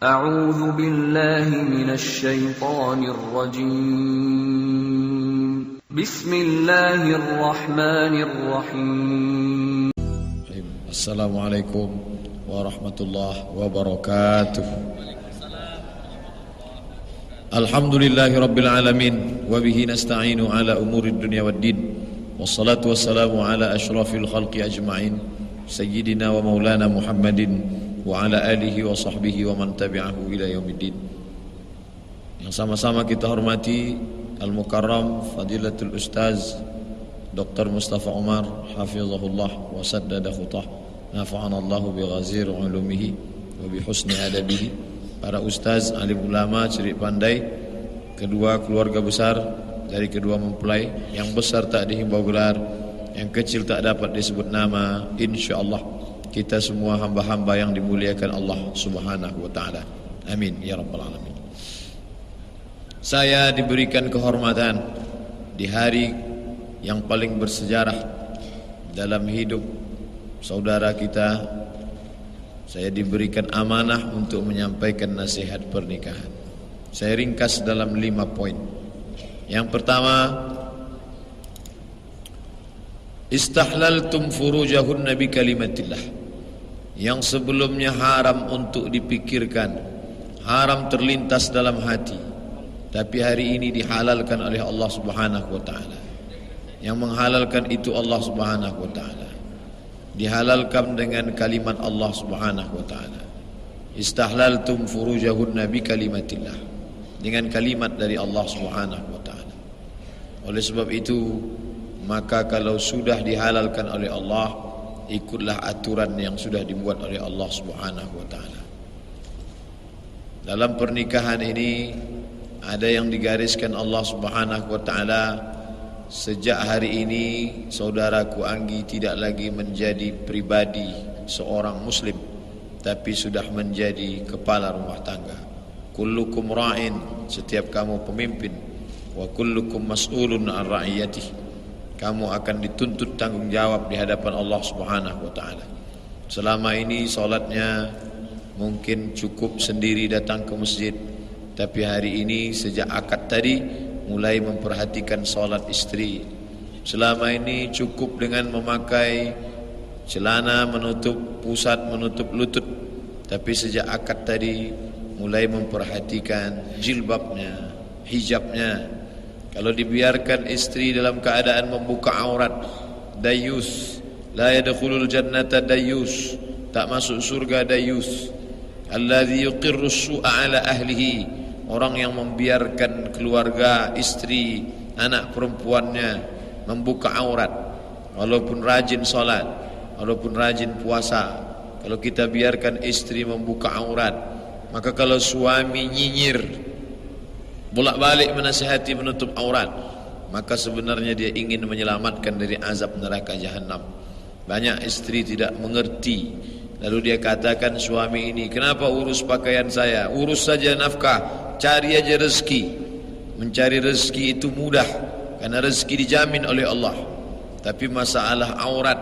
أعوذ بالله من الشيطان الرجيم بسم الله الرحمن الرحيم السلام عليكم ورحمة الله وبركاته الحمد لله رب العالمين وبه نستعين على أمور الدنيا والدين والصلاة والسلام على أشرف الخلق أجمعين سيدنا ومولانا محمد wa ala alihi wa sahbihi wa man tabi'ahu ila yaumiddin. Yang sama-sama kita hormati Al-Mukarram Fadilatul Ustaz Dr. Mustafa Umar hafizahullah wa saddada khutah nafa'anallahu bi ghazir ulumihi wa bi husni adabihi. Para ustaz, alim ulama, cerik pandai, kedua keluarga besar dari kedua mempelai, yang besar tak dihimbau gelar, yang kecil tak dapat disebut nama, insyaallah kita semua hamba-hamba yang dimuliakan Allah Subhanahu wa taala. Amin ya rabbal alamin. Saya diberikan kehormatan di hari yang paling bersejarah dalam hidup saudara kita. Saya diberikan amanah untuk menyampaikan nasihat pernikahan. Saya ringkas dalam 5 poin. Yang pertama, istahlaltum furujahunna bi kalimatillah. Yang sebelumnya haram untuk dipikirkan, haram terlintas dalam hati, tapi hari ini dihalalkan oleh Allah Subhanahu wa taala. Yang menghalalkan itu Allah Subhanahu wa taala. Dihalalkan dengan kalimat Allah Subhanahu wa taala. Istahlaltum furujahunna bi kalimatillah. Dengan kalimat dari Allah Subhanahu wa taala. Oleh sebab itu, maka kalau sudah dihalalkan oleh Allah, ikutlah aturan yang sudah dibuat oleh Allah Subhanahu wa taala. Dalam pernikahan ini ada yang digariskan Allah Subhanahu wa taala. Sejak hari ini saudaraku Anggi tidak lagi menjadi pribadi seorang muslim, tapi sudah menjadi kepala rumah tangga. Kullukum ra'in, setiap kamu pemimpin, wa kullukum mas'ulun an ra'iyatihi. Kamu akan dituntut tanggung jawab di hadapan Allah Subhanahu wa taala. Selama ini salatnya mungkin cukup sendiri datang ke masjid, tapi hari ini sejak akad tadi mulai memperhatikan salat istri. Selama ini cukup dengan memakai celana menutup pusat, menutup lutut, tapi sejak akad tadi mulai memperhatikan jilbabnya, hijabnya. Kalau dibiarkan istri dalam keadaan membuka aurat, dayus, la yadkhulul jannata dayus, tak masuk surga dayus. Alladzi yuqirru su'a ala ahlihi, orang yang membiarkan keluarga, istri, anak perempuannya membuka aurat, walaupun rajin salat, walaupun rajin puasa. Kalau kita biarkan istri membuka aurat, maka kalau suami nyinyir, bolak-balik menasihati menutup aurat, maka sebenarnya dia ingin menyelamatkan dari azab neraka jahanam. Banyak istri tidak mengerti, lalu dia katakan suami ini, kenapa urus pakaian saya? Urus saja nafkah, cari aja rezeki. Mencari rezeki itu mudah, karena rezeki dijamin oleh Allah. Tapi masalah aurat,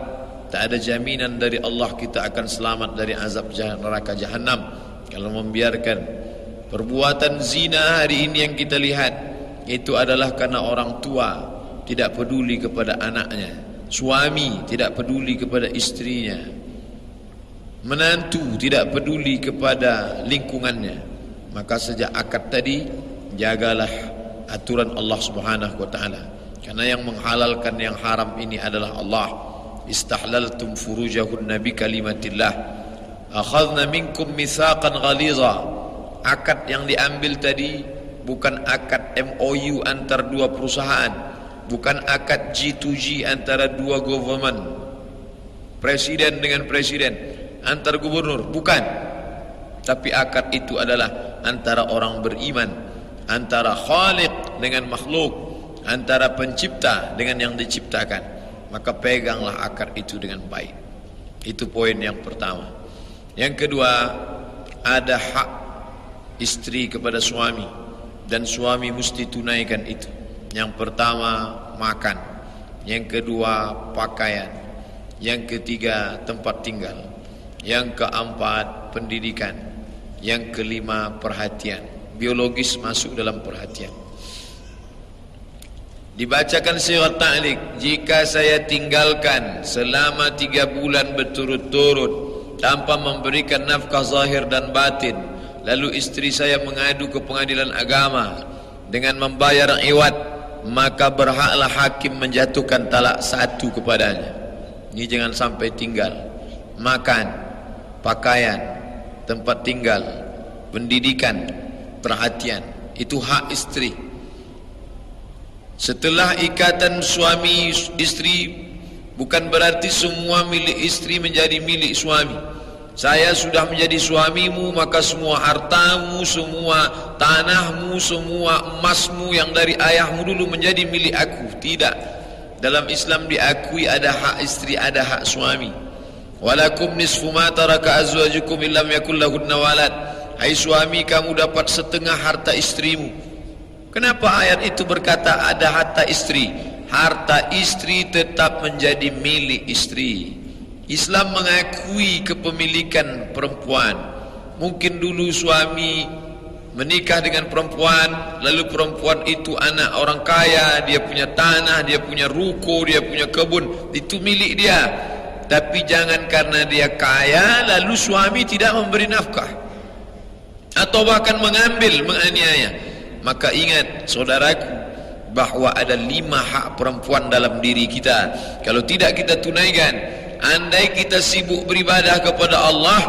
tak ada jaminan dari Allah kita akan selamat dari azab neraka jahanam kalau membiarkan. Perbuatan zina hari ini yang kita lihat, itu adalah karena orang tua tidak peduli kepada anaknya, suami tidak peduli kepada istrinya, menantu tidak peduli kepada lingkungannya. Maka sejak akad tadi, jagalah aturan Allah Subhanahu wa taala, karena yang menghalalkan yang haram ini adalah Allah. Istahlaltum furujahunna bi kalimatillah akhadna minkum mitsaqan ghaliza. Akad yang diambil tadi bukan akad MOU antar dua perusahaan, bukan akad G2G antara dua government, presiden dengan presiden, antar gubernur, bukan. Tapi akad itu adalah antara orang beriman, antara Khaliq dengan makhluk, antara pencipta dengan yang diciptakan. Maka peganglah akad itu dengan baik. Itu poin yang pertama. Yang kedua, ada hak istri kepada suami, dan suami mesti tunaikan itu. Yang pertama makan, yang kedua pakaian, yang ketiga tempat tinggal, yang keempat pendidikan, Yang kelima, perhatian. Biologis masuk dalam perhatian. Dibacakan sirat ta'liq, jika saya tinggalkan selama 3 bulan berturut-turut tanpa memberikan nafkah zahir dan batin, lalu istri saya mengadu ke pengadilan agama dengan membayar iwad, maka berhaklah hakim menjatuhkan talak 1 kepadanya. Ini jangan sampai tinggal. Makan, pakaian, tempat tinggal, pendidikan, perhatian, itu hak istri. Setelah ikatan suami istri, bukan berarti semua milik istri menjadi milik suami. Saya sudah menjadi suamimu, maka semua hartamu, semua tanahmu, semua emasmu yang dari ayahmu dulu menjadi milik aku. Tidak. Dalam Islam diakui ada hak istri, ada hak suami. Walakum nisfu ma taraka azwajukum illam yakul lahunna walad. Hai suami, kamu dapat setengah harta istrimu. Kenapa ayat itu berkata ada harta istri? Harta istri tetap menjadi milik istri. Islam mengakui kepemilikan perempuan. Mungkin dulu suami menikah dengan perempuan, lalu perempuan itu anak orang kaya, dia punya tanah, dia punya ruko, dia punya kebun, itu milik dia. Tapi jangan karena dia kaya lalu suami tidak memberi nafkah atau bahkan mengambil, menganiaya. Maka ingat saudaraku, bahwa ada 5 hak perempuan dalam diri kita. Kalau tidak kita tunaikan, andai kita sibuk beribadah kepada Allah,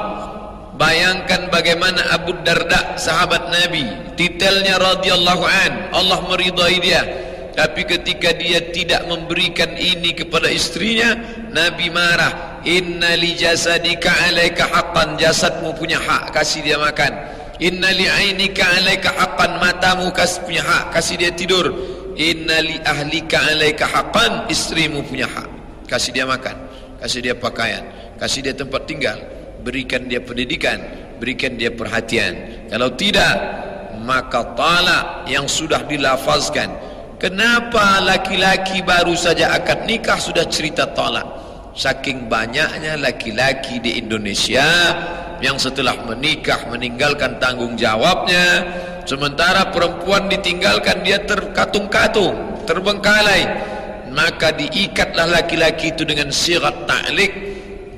bayangkan bagaimana Abu Darda, sahabat Nabi, titelnya radhiyallahu an, Allah meridai dia. Tapi ketika dia tidak memberikan ini kepada istrinya, Nabi marah. Inna li jasadika alaika haqqan, jasadmu punya hak, kasih dia makan. Inna li ainika alaika haqqan, matamu punya hak, kasih dia tidur. Inna li ahlika alaika haqqan, istrimu punya hak, kasih dia makan, kasih dia pakaian, kasih dia tempat tinggal, berikan dia pendidikan, berikan dia perhatian. Kalau tidak, maka talak yang sudah dilafazkan. Kenapa laki-laki baru saja akad nikah sudah cerita talak? Saking banyaknya laki-laki di Indonesia yang setelah menikah meninggalkan tanggung jawabnya, sementara perempuan ditinggalkan dia terkatung-katung, terbengkalai. Maka diikatlah laki-laki itu dengan sirat ta'liq.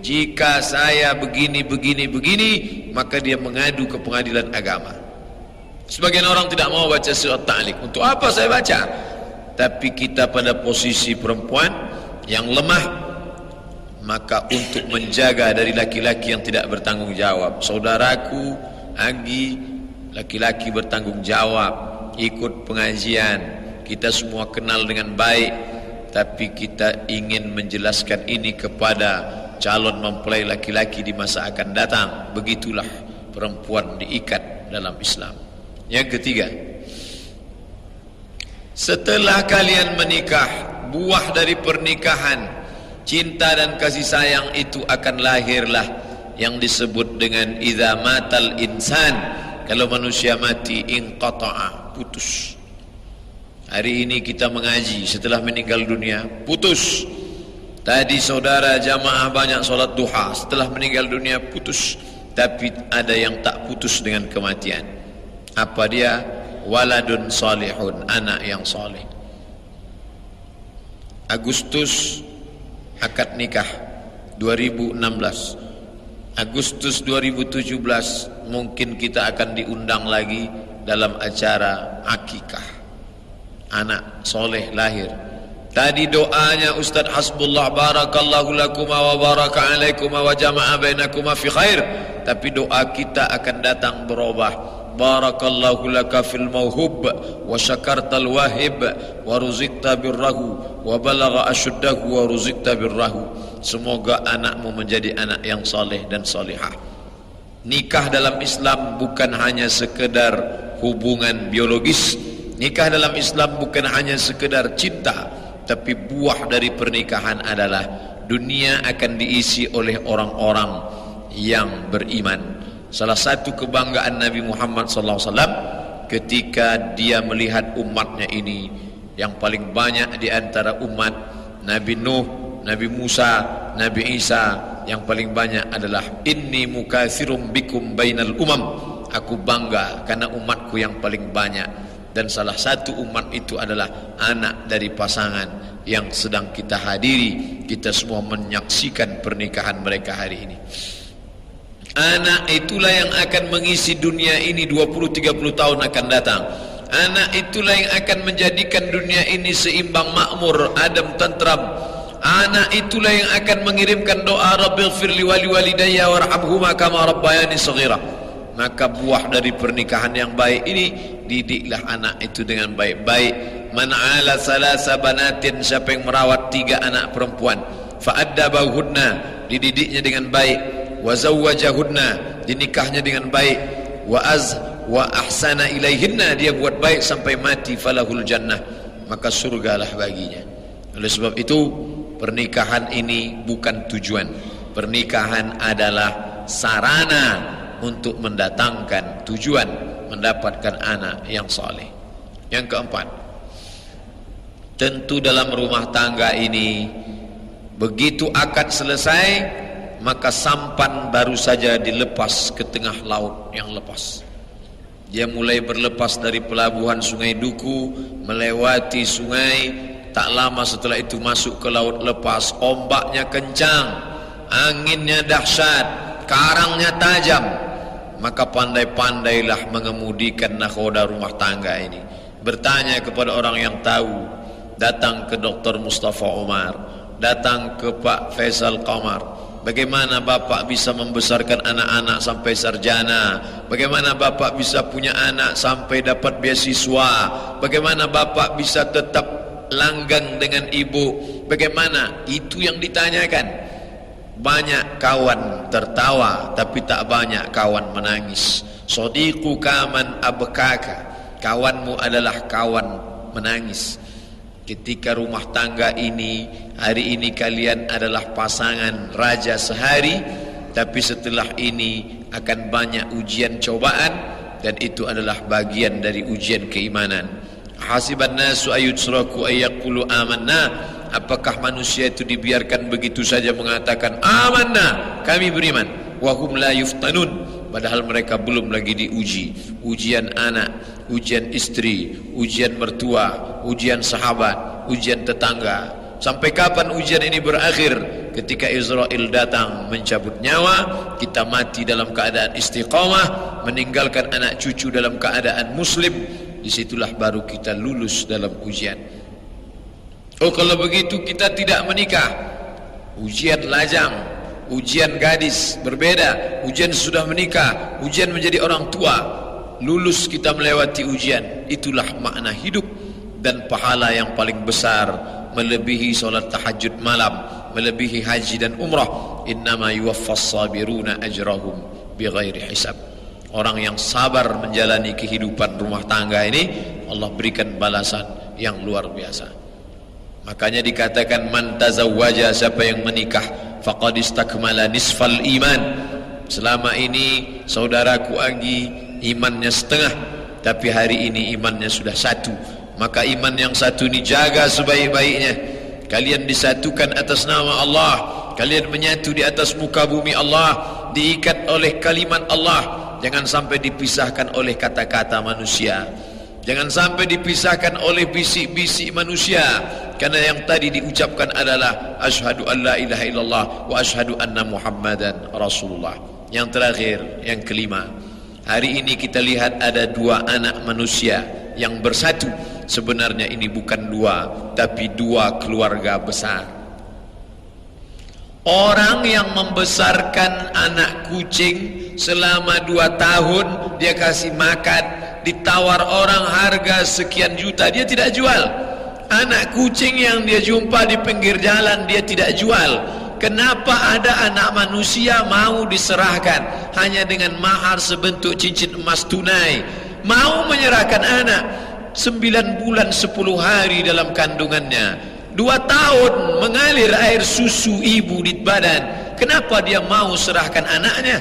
Jika saya begini, maka dia mengadu ke pengadilan agama. Sebagian orang tidak mau baca sirat ta'liq. Untuk apa saya baca? Tapi kita pada posisi perempuan yang lemah, maka untuk menjaga dari laki-laki yang tidak bertanggung jawab. Saudaraku Anggi, laki-laki bertanggung jawab, ikut pengajian, kita semua kenal dengan baik, tapi kita ingin menjelaskan ini kepada calon mempelai laki-laki di masa akan datang. Begitulah perempuan diikat dalam Islam. Yang ketiga, setelah kalian menikah, buah dari pernikahan, cinta dan kasih sayang itu akan lahirlah yang disebut dengan idza matal insan. Kalau manusia mati, inqata'a, putus. Hari ini kita mengaji, setelah meninggal dunia putus. Tadi saudara jamaah banyak solat duha, setelah meninggal dunia putus. Tapi ada yang tak putus dengan kematian. Apa dia? Waladun salihun, anak yang saleh. Agustus akad nikah 2016. Agustus 2017 mungkin kita akan diundang lagi dalam acara akikah. Anak soleh lahir. Tadi doanya Ustaz Hasbullah, barakallahu lakuma wa baraka alaikuma wa jama'a bainakuma fi khair. Tapi doa kita akan datang berubah. Barakallahu laka fil mauhub wa syakartal wahib wa ruzikta birrahu wa balagha ashuddahu wa ruzikta birrahu. Semoga anakmu menjadi anak yang saleh dan salihah. Nikah dalam Islam bukan hanya sekedar hubungan biologis. Nikah dalam Islam bukan hanya sekedar cinta, tapi buah dari pernikahan adalah dunia akan diisi oleh orang-orang yang beriman. Salah satu kebanggaan Nabi Muhammad SAW ketika dia melihat umatnya ini, yang paling banyak di antara umat Nabi Nuh, Nabi Musa, Nabi Isa, yang paling banyak adalah inni mukatsirum bikum bainal umam. aku bangga karena umatku yang paling banyak, dan salah satu umat itu adalah anak dari pasangan yang sedang kita hadiri. Kita semua menyaksikan pernikahan mereka hari ini. Anak itulah yang akan mengisi dunia ini 20-30 tahun akan datang. Anak itulah yang akan menjadikan dunia ini seimbang, makmur, adem, tentram. Anak itulah yang akan mengirimkan doa Rabbighfirli wali walidayya warhamhuma kama rabbayani shaghira. Maka buah dari pernikahan yang baik ini, didiklah anak itu dengan baik-baik. Man ala salasa banatin, siapa yang merawat 3 anak perempuan, fa addabahunna, dididiknya dengan baik, wa zawwajahunna, dinikahnya dengan baik, wa ahsana ilaihinna, dia buat baik sampai mati, falahul jannah, maka surgalah baginya. Oleh sebab itu, pernikahan ini bukan tujuan. Pernikahan adalah sarana untuk mendatangkan tujuan, mendapatkan anak yang saleh. Yang keempat, tentu dalam rumah tangga ini, begitu akad selesai, maka sampan baru saja dilepas ke tengah laut yang lepas. Dia mulai berlepas dari pelabuhan Sungai Duku, melewati sungai, tak lama setelah itu masuk ke laut lepas. Ombaknya kencang, anginnya dahsyat, karangnya tajam. Maka pandai-pandailah mengemudikan nakhoda rumah tangga ini. Bertanya kepada orang yang tahu. Datang ke Dr. Mustafa Umar, datang ke Pak Faisal Qamar. Bagaimana Bapak bisa membesarkan anak-anak sampai sarjana? Bagaimana Bapak bisa punya anak sampai dapat beasiswa? Bagaimana Bapak bisa tetap langgang dengan ibu? Bagaimana? Itu yang ditanyakan. Banyak kawan tertawa, tapi tak banyak kawan menangis. Sadiqu kaman abkaka, kawanmu adalah kawan menangis. Ketika rumah tangga ini, hari ini kalian adalah pasangan raja sehari, tapi setelah ini akan banyak ujian cobaan, dan itu adalah bagian dari ujian keimanan. Hasiban nasu ayutsraku ayyaqulu amanna, apakah manusia itu dibiarkan begitu saja mengatakan amanna, kami beriman, wahum la yuftanun, padahal mereka belum lagi diuji. Ujian anak, ujian istri, ujian mertua, ujian sahabat, ujian tetangga. Sampai kapan ujian ini berakhir? Ketika Israel datang mencabut nyawa, kita mati dalam keadaan istiqamah, meninggalkan anak cucu dalam keadaan muslim. Disitulah baru kita lulus dalam ujian. Oh, kalau begitu kita tidak menikah, ujian lajang, ujian gadis berbeda, ujian sudah menikah, ujian menjadi orang tua, lulus kita melewati ujian. Itulah makna hidup, dan pahala yang paling besar melebihi solat tahajud malam, melebihi haji dan umrah. Innama yuwaffas sabiruna ajrahum bighairi hisab. Orang yang sabar menjalani kehidupan rumah tangga ini, Allah berikan balasan yang luar biasa. Makanya dikatakan man tazawwaja, siapa yang menikah, faqad istakmala nisfal iman. Selama ini saudaraku Anggi imannya setengah, tapi hari ini imannya sudah 1. Maka iman yang 1 ini jaga sebaik-baiknya. Kalian disatukan atas nama Allah, kalian menyatu di atas muka bumi Allah, diikat oleh kalimat Allah. Jangan sampai dipisahkan oleh kata-kata manusia, jangan sampai dipisahkan oleh bisik-bisik manusia. Karena yang tadi diucapkan adalah asyhadu an la ilaha illallah wa asyhadu anna muhammadan rasulullah. Yang terakhir, yang kelima, hari ini kita lihat ada 2 anak manusia yang bersatu. Sebenarnya ini bukan 2, tapi 2 keluarga besar. Orang yang membesarkan anak kucing selama 2 tahun, dia kasih makan, ditawar orang harga sekian juta, dia tidak jual. Anak kucing yang dia jumpa di pinggir jalan, dia tidak jual. Kenapa ada anak manusia mau diserahkan hanya dengan mahar sebentuk cincin emas tunai? Mau menyerahkan anak 9 bulan 10 hari dalam kandungannya, 2 tahun mengalir air susu ibu di badan. Kenapa dia mau serahkan anaknya?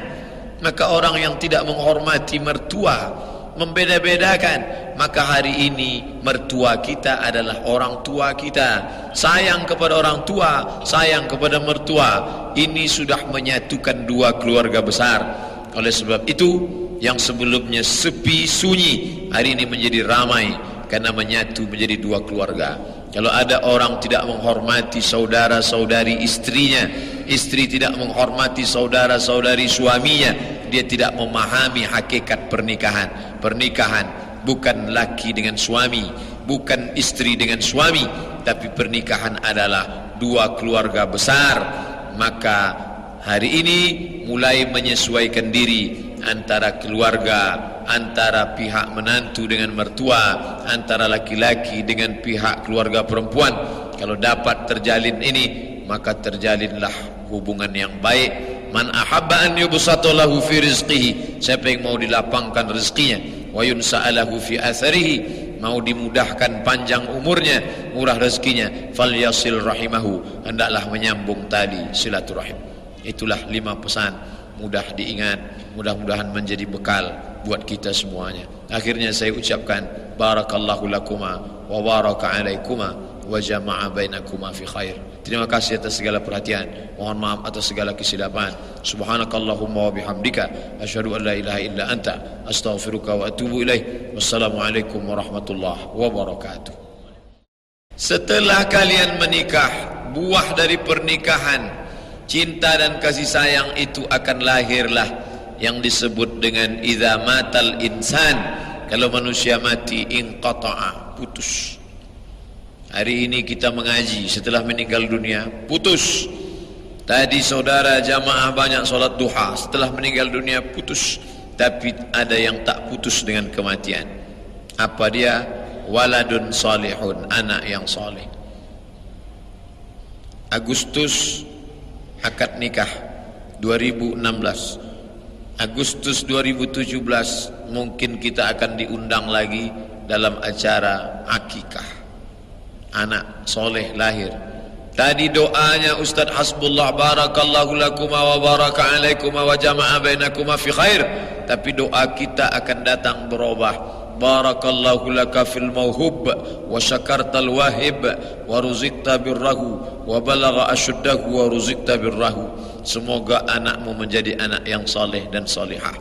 Maka orang yang tidak menghormati mertua, membeda-bedakan, maka hari ini mertua kita adalah orang tua kita. Sayang kepada orang tua, sayang kepada mertua, ini sudah menyatukan 2 keluarga besar. Oleh sebab itu, yang sebelumnya sepi sunyi, hari ini menjadi ramai karena menyatu menjadi dua keluarga. Kalau ada orang tidak menghormati saudara-saudari istrinya, istri tidak menghormati saudara-saudari suaminya, dia tidak memahami hakikat pernikahan. Pernikahan bukan laki dengan suami, bukan istri dengan suami, tapi pernikahan adalah dua keluarga besar. Maka hari ini mulai menyesuaikan diri antara keluarga, antara pihak menantu dengan mertua, antara laki-laki dengan pihak keluarga perempuan. Kalau dapat terjalin ini, maka terjalinlah hubungan yang baik. Man ahabba an yubsata lahu fi rizqihi, siapa yang mau dilapangkan rezekinya, wa yunsa'alahu fi atharihi, mau dimudahkan panjang umurnya, murah rezekinya, falyasil rahimahu, hendaklah menyambung tali silaturahim. Itulah 5 pesan mudah diingat, mudah-mudahan menjadi bekal buat kita semuanya. Akhirnya saya ucapkan barakallahu lakuma wa baraka alaikuma wa jama'a bainakuma fi khair. Terima kasih atas segala perhatian, mohon maaf atas segala kesilapan. Subhanakallahumma wa bihamdika asyhadu an la ilaha illa anta astaghfiruka wa atubu ilaih. Wassalamualaikum warahmatullahi wabarakatuh. Setelah kalian menikah, buah dari pernikahan, cinta dan kasih sayang itu akan lahirlah yang disebut dengan idza matal insan, kalau manusia mati inqata'a, putus. Hari ini kita mengaji setelah meninggal dunia, putus. Tadi saudara jamaah banyak solat duha, setelah meninggal dunia putus. Tapi ada yang tak putus dengan kematian. Apa dia? Waladun salihun, anak yang saleh. Agustus akad nikah 2016, Agustus 2017 mungkin kita akan diundang lagi dalam acara akikah. Anak soleh lahir. Tadi doanya Ustaz Hasbullah, barakallahu lakuma wa baraka alaikuma wa jama'a bainakuma fi khair. Tapi doa kita akan datang berubah. Barakallahu laka fil mauhub wa syakartal wahib wa ruzikta birrahu wa balagha asyuddahu wa ruzikta birrahu. Semoga anakmu menjadi anak yang saleh dan salihah.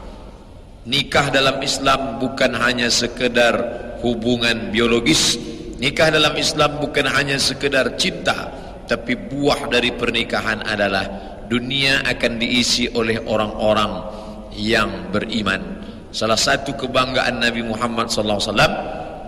Nikah dalam Islam bukan hanya sekedar hubungan biologis. Nikah dalam Islam bukan hanya sekedar cinta, tapi buah dari pernikahan adalah dunia akan diisi oleh orang-orang yang beriman. Salah satu kebanggaan Nabi Muhammad SAW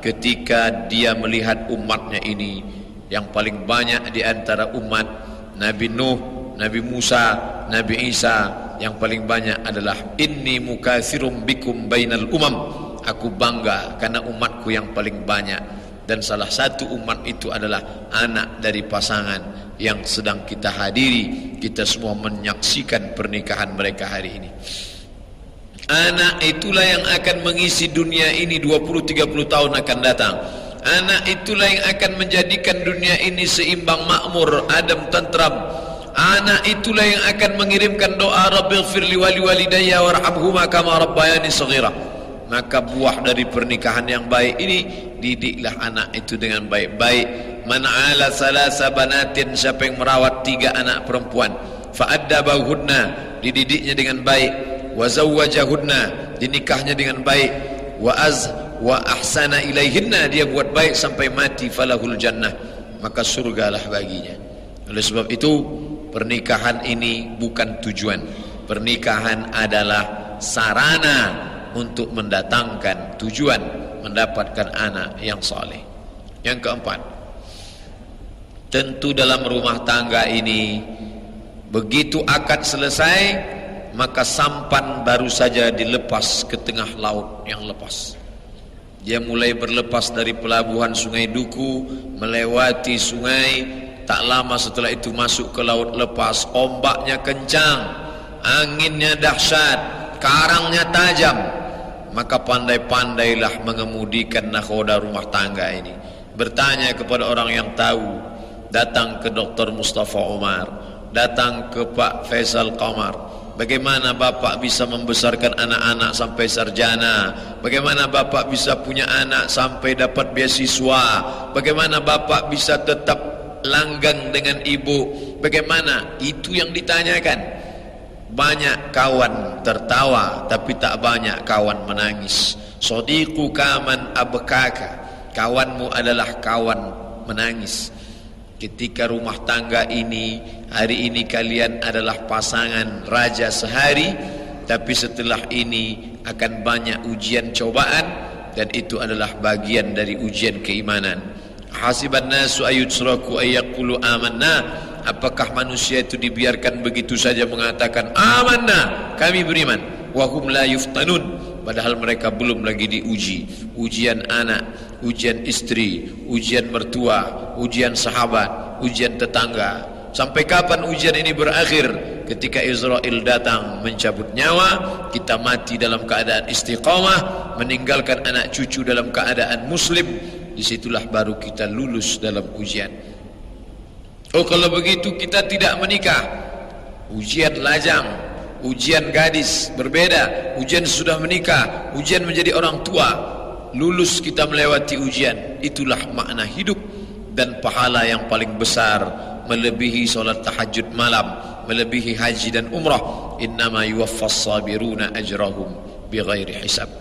ketika dia melihat umatnya ini, yang paling banyak di antara umat Nabi Nuh, Nabi Musa, Nabi Isa, yang paling banyak adalah inni mukatsirum bikum bainal umam. Aku bangga karena umatku yang paling banyak. Dan salah satu umat itu adalah anak dari pasangan yang sedang kita hadiri. Kita semua menyaksikan pernikahan mereka hari ini. Anak itulah yang akan mengisi dunia ini 20-30 tahun akan datang. Anak itulah yang akan menjadikan dunia ini seimbang, makmur, adem, tentram. Anak itulah yang akan mengirimkan doa Rabbighfirli wa liwalidayya warhamhuma kama rabbayani shaghira. Maka buah dari pernikahan yang baik ini, didiklah anak itu dengan baik-baik. Man ala salasa banatin, siapa yang merawat 3 anak perempuan, fa'addabahunna, dididiknya dengan baik, wa zawwajahunna, dinikahnya dengan baik, wa ahsana ilaihinna, dia buat baik sampai mati, falahul jannah, maka surgalah baginya. Oleh sebab itu pernikahan ini bukan tujuan. Pernikahan adalah sarana untuk mendatangkan tujuan, mendapatkan anak yang saleh. Yang keempat, tentu dalam rumah tangga ini, begitu akad selesai, maka sampan baru saja dilepas ke tengah laut yang lepas. Dia mulai berlepas dari pelabuhan Sungai Duku, melewati sungai, tak lama setelah itu masuk ke laut lepas. Ombaknya kencang, anginnya dahsyat, karangnya tajam. Maka pandai-pandailah mengemudikan nakhoda rumah tangga ini. Bertanya kepada orang yang tahu. Datang ke Dr. Mustafa Umar, datang ke Pak Faisal Qamar. Bagaimana Bapak bisa membesarkan anak-anak sampai sarjana? Bagaimana Bapak bisa punya anak sampai dapat beasiswa? Bagaimana Bapak bisa tetap langgang dengan ibu? Bagaimana? Itu yang ditanyakan. Banyak kawan tertawa tapi tak banyak kawan menangis. Sadiquka man abkaka, kawanmu adalah kawan menangis. Ketika rumah tangga ini, hari ini kalian adalah pasangan raja sehari, tapi setelah ini akan banyak ujian cobaan, dan itu adalah bagian dari ujian keimanan. Hasiban nasu ayutsraku ayyaqulu amanna, apakah manusia itu dibiarkan begitu saja mengatakan amanna, kami beriman, wa hum la yuftanun, padahal mereka belum lagi diuji. Ujian anak, ujian istri, ujian mertua, ujian sahabat, ujian tetangga. Sampai kapan ujian ini berakhir? Ketika Israel datang mencabut nyawa, kita mati dalam keadaan istiqamah, meninggalkan anak cucu dalam keadaan muslim. Disitulah baru kita lulus dalam ujian. Oh, kalau begitu kita tidak menikah, ujian lajang, ujian gadis berbeda, ujian sudah menikah, ujian menjadi orang tua, lulus kita melewati ujian. Itulah makna hidup. Dan pahala yang paling besar melebihi solat tahajud malam, melebihi haji dan umrah. Innama yuwaffas sabiruna ajrahum bighairi hisab.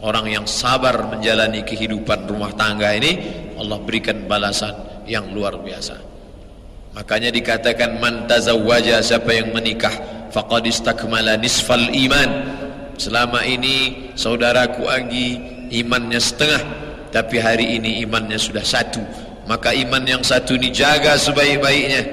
Orang yang sabar menjalani kehidupan rumah tangga ini, Allah berikan balasan yang luar biasa. Makanya dikatakan man tazawwaja, siapa yang menikah, faqad istakmala nisfal iman. Selama ini saudaraku Anggi imannya setengah, tapi hari ini imannya sudah satu. Maka iman yang satu ini jaga sebaik-baiknya.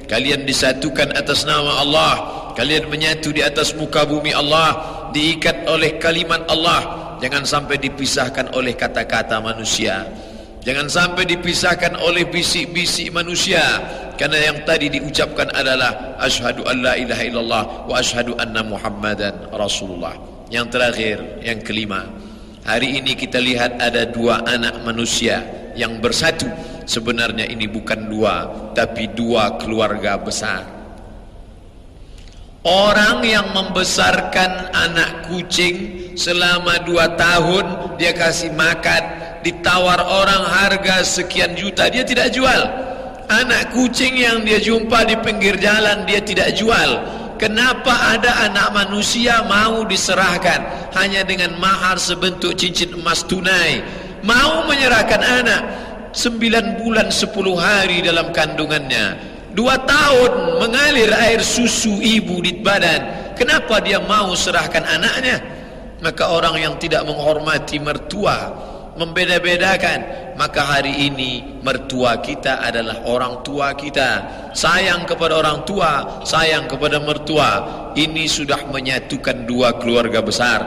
Kalian disatukan atas nama Allah, kalian menyatu di atas muka bumi Allah, diikat oleh kalimat Allah. Jangan sampai dipisahkan oleh kata-kata manusia, jangan sampai dipisahkan oleh bisik-bisik manusia. Karena yang tadi diucapkan adalah asyhadu an la ilaha illallah wa asyhadu anna muhammadan rasulullah. Yang terakhir, yang kelima, hari ini kita lihat ada dua anak manusia yang bersatu. Sebenarnya ini bukan dua, tapi dua keluarga besar. Orang yang membesarkan anak kucing selama 2 tahun, dia kasih makan, ditawar orang harga sekian juta, dia tidak jual. Anak kucing yang dia jumpa di pinggir jalan, dia tidak jual. Kenapa ada anak manusia mau diserahkan hanya dengan mahar sebentuk cincin emas tunai? Mau menyerahkan anak 9 bulan 10 hari dalam kandungannya, 2 tahun mengalir air susu ibu di badan. Kenapa dia mau serahkan anaknya? Maka orang yang tidak menghormati mertua, membeda-bedakan, maka hari ini mertua kita adalah orang tua kita. Sayang kepada orang tua, sayang kepada mertua, ini sudah menyatukan dua keluarga besar.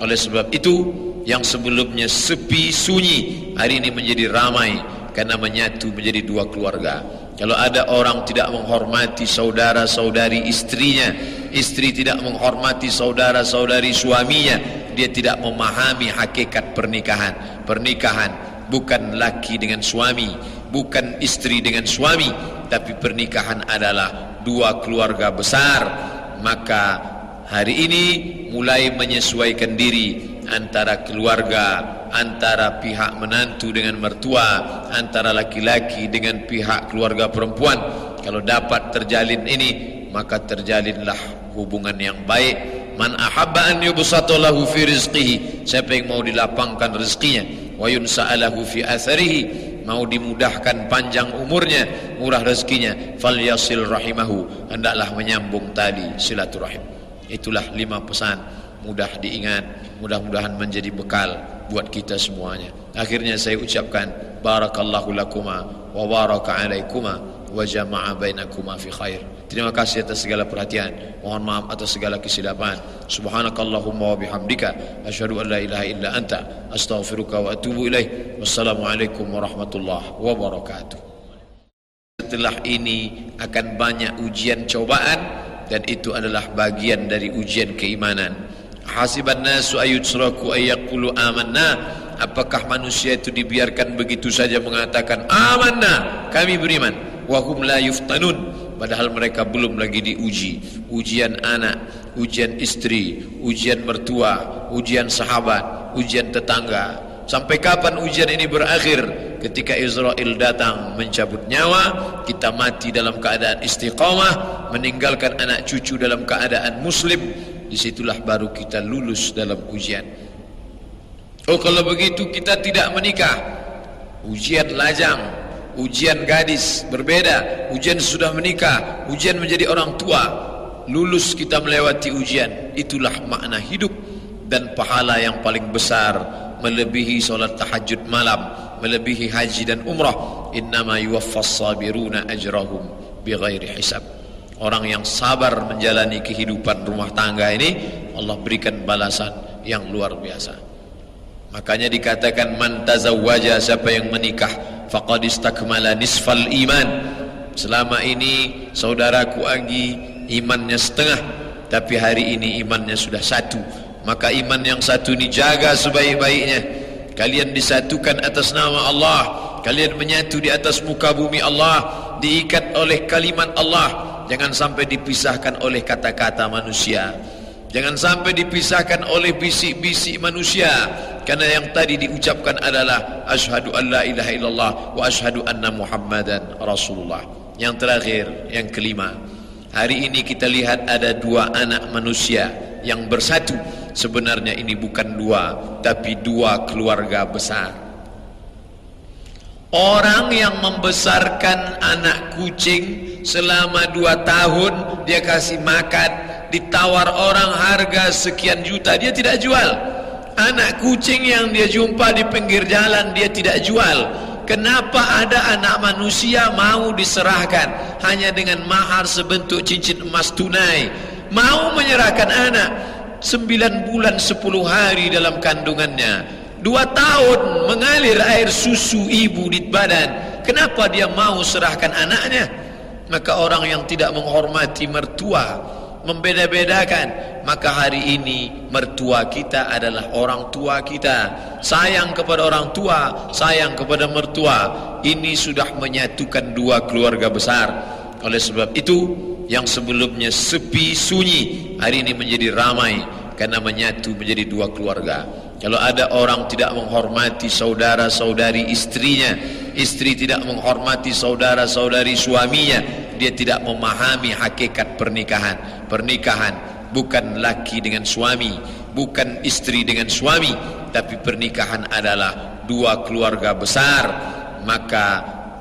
Oleh sebab itu, yang sebelumnya sepi sunyi, hari ini menjadi ramai karena menyatu menjadi dua keluarga. Kalau ada orang tidak menghormati saudara-saudari istrinya, istri tidak menghormati saudara-saudari suaminya, dia tidak memahami hakikat pernikahan. Pernikahan bukan laki dengan suami, bukan istri dengan suami, tapi pernikahan adalah dua keluarga besar. Maka hari ini mulai menyesuaikan diri antara keluarga, antara pihak menantu dengan mertua, antara laki-laki dengan pihak keluarga perempuan. Kalau dapat terjalin ini, maka terjalinlah hubungan yang baik. Man ahabba an yubsata lahu fi rizqihi, siapa yang mau dilapangkan rezekinya, wa yunsa'alahu fi atharihi, mau dimudahkan panjang umurnya, murah rezekinya, falyasil rahimahu, hendaklah menyambung tali silaturahim. Itulah 5 pesan, mudah diingat, mudah-mudahan menjadi bekal buat kita semuanya. Akhirnya saya ucapkan barakallahu lakuma wa baraka alaikuma wa jama'a bainakuma fi khair. Terima kasih atas segala perhatian, mohon maaf atas segala kesilapan. Subhanakallahumma wa bihamdika asyhadu an la ilaha illa anta astaghfiruka wa atubu ilaih. Wassalamualaikum warahmatullahi wabarakatuh. Setelah ini akan banyak ujian cobaan, dan itu adalah bagian dari ujian keimanan. Hasiban nasu ayutsraku ayyaqulu amanna, apakah manusia itu dibiarkan begitu saja mengatakan amanna, kami beriman, wa hum la yuftanun, padahal mereka belum lagi diuji. Ujian anak, ujian istri, ujian mertua, ujian sahabat, ujian tetangga. Sampai kapan ujian ini berakhir? ketika Israel datang mencabut nyawa, kita mati dalam keadaan istiqamah, meninggalkan anak cucu dalam keadaan muslim. Disitulah baru kita lulus dalam ujian. Oh, kalau begitu kita tidak menikah, ujian lajang, ujian gadis berbeda, ujian sudah menikah, ujian menjadi orang tua, lulus kita melewati ujian. Itulah makna hidup. Dan pahala yang paling besar melebihi solat tahajud malam, melebihi haji dan umrah. Innama yuwaffas sabiruna ajrahum bighairi hisab. Orang yang sabar menjalani kehidupan rumah tangga ini, Allah berikan balasan yang luar biasa. Makanya dikatakan man tazawwaja, siapa yang menikah, faqad istakmala nisfal iman. Selama ini saudaraku Anggi imannya setengah, tapi hari ini imannya sudah satu. Maka iman yang satu ini jaga sebaik-baiknya. Kalian disatukan atas nama Allah, kalian menyatu di atas muka bumi Allah, diikat oleh kalimat Allah. Jangan sampai dipisahkan oleh kata-kata manusia, jangan sampai dipisahkan oleh bisik-bisik manusia. Karena yang tadi diucapkan adalah asyhadu an la ilaha illallah wa asyhadu anna muhammadan rasulullah. Yang terakhir, yang kelima, hari ini kita lihat ada dua anak manusia yang bersatu. Sebenarnya ini bukan dua, tapi dua keluarga besar. Orang yang membesarkan anak kucing selama 2 tahun, dia kasih makan, ditawar orang harga sekian juta, dia tidak jual. Anak kucing yang dia jumpa di pinggir jalan, dia tidak jual. Kenapa ada anak manusia mau diserahkan hanya dengan mahar sebentuk cincin emas tunai? Mau menyerahkan anak 9 bulan 10 hari dalam kandungannya, 2 tahun mengalir air susu ibu di badan. Kenapa dia mau serahkan anaknya? Maka orang yang tidak menghormati mertua, membeda-bedakan, maka hari ini mertua kita adalah orang tua kita. Sayang kepada orang tua, sayang kepada mertua, ini sudah menyatukan dua keluarga besar. Oleh sebab itu, yang sebelumnya sepi sunyi, hari ini menjadi ramai karena menyatu menjadi dua keluarga. Kalau ada orang tidak menghormati saudara-saudari istrinya, istri tidak menghormati saudara-saudari suaminya, dia tidak memahami hakikat pernikahan. Pernikahan bukan laki dengan suami, bukan istri dengan suami, tapi pernikahan adalah dua keluarga besar. Maka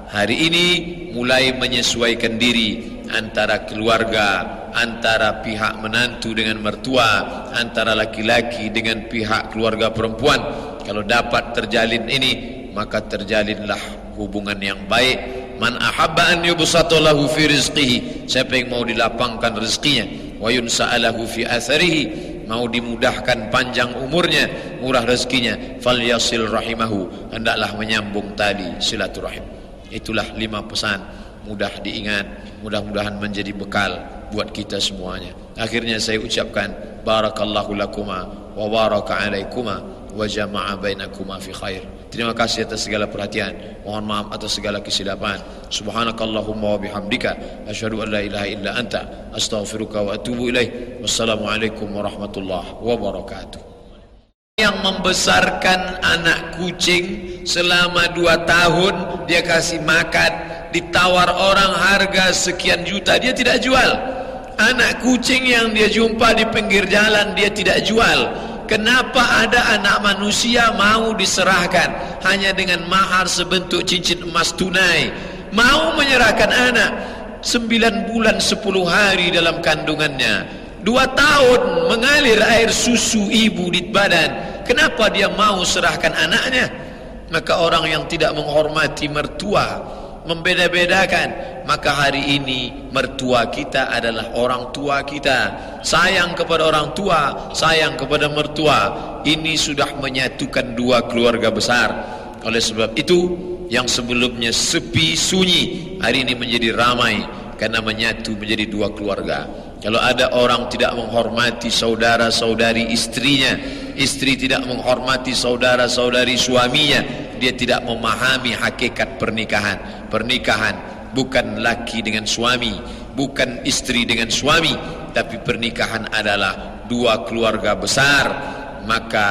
hari ini mulai menyesuaikan diri antara keluarga, antara pihak menantu dengan mertua, antara laki-laki dengan pihak keluarga perempuan. Kalau dapat terjalin ini, maka terjalinlah hubungan yang baik. Man ahabba an yubsata lahu fi rizqihi, siapa yang mau dilapangkan rezekinya, wa yunsa'alahu fi atharihi, mau dimudahkan panjang umurnya, murah rezekinya, falyasil rahimahu, hendaklah menyambung tali silaturahim. Itulah 5 pesan mudah diingat, mudah-mudahan menjadi bekal buat kita semuanya. Akhirnya saya ucapkan barakallahu lakuma wa baraka alaikuma wa jama'a bainakuma fi khair. Terima kasih atas segala perhatian, mohon maaf atas segala kesilapan. Subhanakallahumma wa bihamdika asyhadu an la ilaha illa anta astaghfiruka wa atubu ilaik. Wassalamualaikum warahmatullahi wabarakatuh. Yang membesarkan anak kucing selama 2 tahun, dia kasih makan, ditawar orang harga sekian juta, dia tidak jual. Anak kucing yang dia jumpa di pinggir jalan, dia tidak jual. Kenapa ada anak manusia mau diserahkan hanya dengan mahar sebentuk cincin emas tunai? Mau menyerahkan anak 9 bulan 10 hari dalam kandungannya, 2 tahun mengalir air susu ibu di badan. Kenapa dia mau serahkan anaknya? Maka orang yang tidak menghormati mertua, membeda-bedakan, maka hari ini mertua kita adalah orang tua kita. Sayang kepada orang tua, sayang kepada mertua, ini sudah menyatukan dua keluarga besar. Oleh sebab itu, yang sebelumnya sepi sunyi, hari ini menjadi ramai karena menyatu menjadi dua keluarga. Kalau ada orang tidak menghormati saudara-saudari istrinya, istri tidak menghormati saudara-saudari suaminya, dia tidak memahami hakikat pernikahan. Pernikahan bukan laki dengan suami, bukan istri dengan suami, tapi pernikahan adalah dua keluarga besar. Maka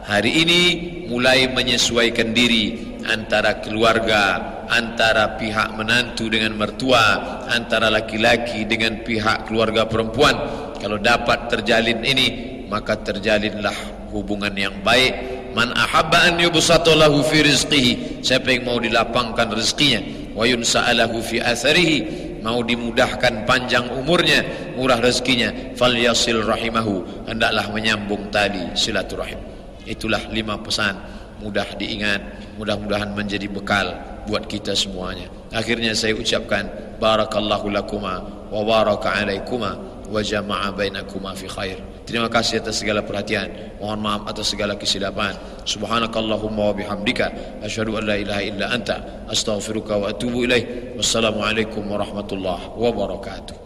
hari ini mulai menyesuaikan diri antara keluarga, antara pihak menantu dengan mertua, antara laki-laki dengan pihak keluarga perempuan. Kalau dapat terjalin ini, maka terjalinlah hubungan yang baik. Man ahabba an yubsata lahu fi rizqihi, siapa yang mau dilapangkan rezekinya, wa yunsa'alahu fi atharihi, mau dimudahkan panjang umurnya, murah rezekinya, falyasil rahimahu, hendaklah menyambung tali silaturahim. Itulah 5 pesan mudah diingat, mudah-mudahan menjadi bekal buat kita semuanya. Akhirnya saya ucapkan barakallahu lakuma wa baraka alaikuma wa jama'a bainakuma fi khair. Terima kasih atas segala perhatian, mohon maaf atas segala kesilapan. Subhanakallahumma wa bihamdika asyhadu an la ilaha illa anta astaghfiruka wa atubu ilaih. Wassalamualaikum warahmatullahi wabarakatuh.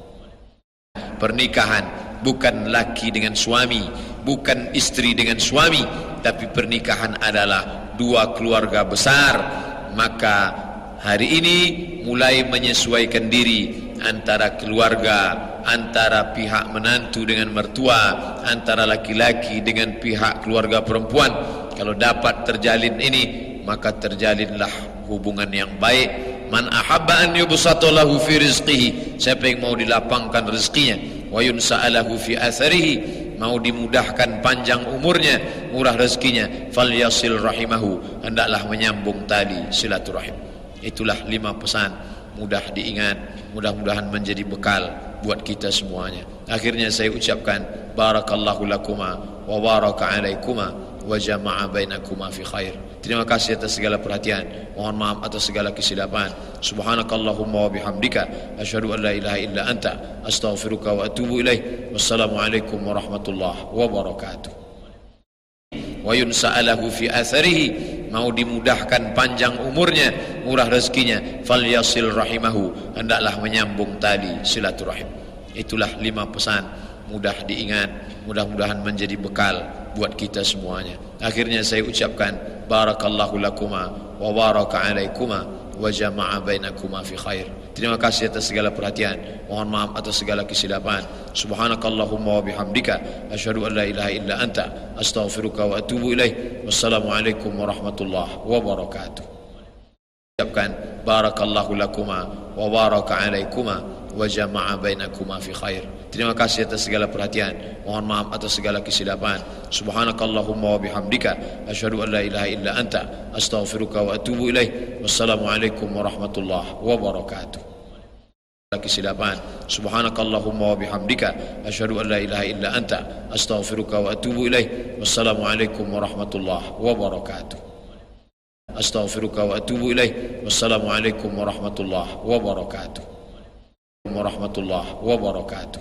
Pernikahan bukan laki dengan suami, bukan istri dengan suami, tapi pernikahan adalah dua keluarga besar. Maka hari ini mulai menyesuaikan diri antara keluarga, antara pihak menantu dengan mertua, antara laki-laki dengan pihak keluarga perempuan. Kalau dapat terjalin ini, maka terjalinlah hubungan yang baik. Man ahabba an yubsata lahu fi rizqihi, siapa yang mau dilapangkan rezekinya, wa yunsa'alahu fi atharihi, mau dimudahkan panjang umurnya, murah rezekinya, falyasil rahimahu, hendaklah menyambung tali silaturahim. Itulah 5 pesan mudah diingat, mudah-mudahan menjadi bekal buat kita semuanya. Akhirnya saya ucapkan barakallahu lakuma wa baraka alaikuma wa jama'a bainakuma fi khair. Terima kasih atas segala perhatian, mohon maaf atas segala kesilapan. Subhanakallahumma wa bihamdika asyhadu an la ilaha illa anta astaghfiruka wa atubu ilaih. Wassalamualaikum warahmatullahi wabarakatuh. Wa yunsa'alahu fi atharihi, mau dimudahkan panjang umurnya, murah rezekinya, falyasil rahimahu, hendaklah menyambung tali silaturahim. Itulah 5 pesan mudah diingat, mudah-mudahan menjadi bekal buat kita semuanya. Akhirnya saya ucapkan barakallahu lakuma wa baraka alaikuma wa jama'a bainakuma fi khair. Terima kasih atas segala perhatian, mohon maaf atas segala kesilapan. Subhanakallahumma wa bihamdika asyhadu an la ilaha illa anta astaghfiruka wa atubu ilaih. Wassalamualaikum warahmatullahi wabarakatuh. Ucapkan barakallahu lakuma wa baraka alaikuma wa jama'a bainakuma fi khair. Terima kasih atas segala perhatian, mohon maaf atas segala kesilapan. Subhanakallahumma wa bihamdika asyhadu an la ilaha illa anta astaghfiruka wa atubu ilaih. Wassalamualaikum warahmatullahi wabarakatuh. Kesilapan. Subhanakallahumma wa bihamdika asyhadu an la ilaha illa anta astaghfiruka wa atubu ilaih. Wassalamualaikum warahmatullahi wabarakatuh. Astaghfiruka wa atubu ilaih. Wassalamualaikum warahmatullahi wabarakatuh. Warahmatullahi wabarakatuh.